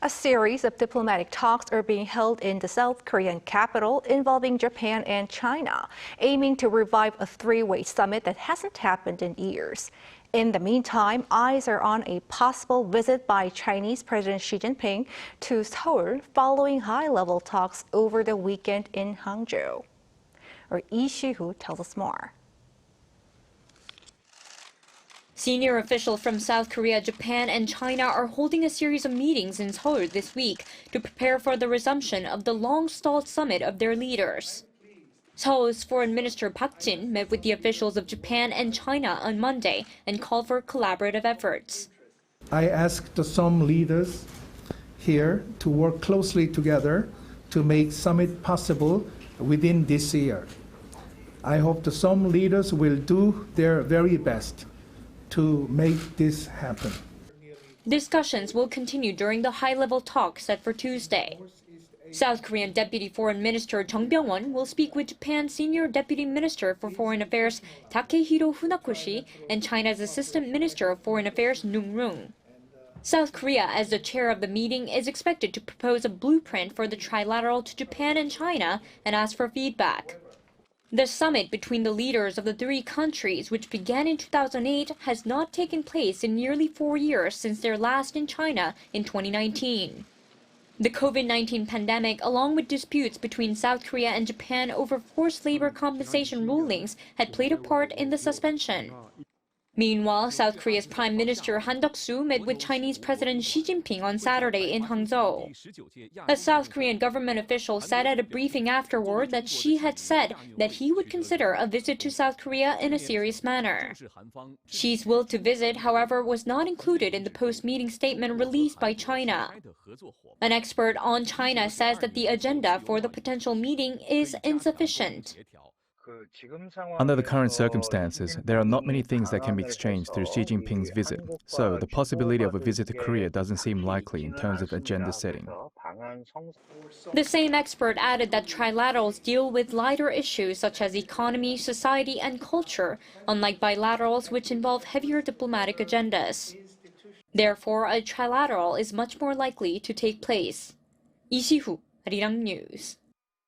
A series of diplomatic talks are being held in the South Korean capital involving Japan and China, aiming to revive a three-way summit that hasn't happened in years. In the meantime, eyes are on a possible visit by Chinese President Xi Jinping to Seoul following high-level talks over the weekend in Hangzhou. Lee Shi-hoo tells us more. Senior officials from South Korea, Japan, and China are holding a series of meetings in Seoul this week to prepare for the resumption of the long-stalled summit of their leaders. Seoul's Foreign Minister Park Jin met with the officials of Japan and China on Monday and called for collaborative efforts. I asked some leaders here to work closely together to make summit possible within this year. I hope that some leaders will do their very best to make this happen. Discussions will continue during the high-level talk set for Tuesday. South Korean Deputy Foreign Minister Chung Byung-won will speak with Japan's Senior Deputy Minister for Foreign Affairs Takehiro Funakoshi and China's Assistant Minister of Foreign Affairs Nung Rung. South Korea, as the chair of the meeting, is expected to propose a blueprint for the trilateral to Japan and China and ask for feedback. The summit between the leaders of the three countries, which began in 2008, has not taken place in nearly 4 years since their last in China in 2019. The COVID-19 pandemic, along with disputes between South Korea and Japan over forced labor compensation rulings, had played a part in the suspension. Meanwhile, South Korea's Prime Minister Han Duck-soo met with Chinese President Xi Jinping on Saturday in Hangzhou. A South Korean government official said at a briefing afterward that Xi had said that he would consider a visit to South Korea in a serious manner. Xi's will to visit, however, was not included in the post-meeting statement released by China. An expert on China says that the agenda for the potential meeting is insufficient. Under the current circumstances, there are not many things that can be exchanged through Xi Jinping's visit, so the possibility of a visit to Korea doesn't seem likely in terms of agenda setting. The same expert added that trilaterals deal with lighter issues such as economy, society, and culture, unlike bilaterals which involve heavier diplomatic agendas. Therefore, a trilateral is much more likely to take place. Lee Shi-hoo, Arirang News.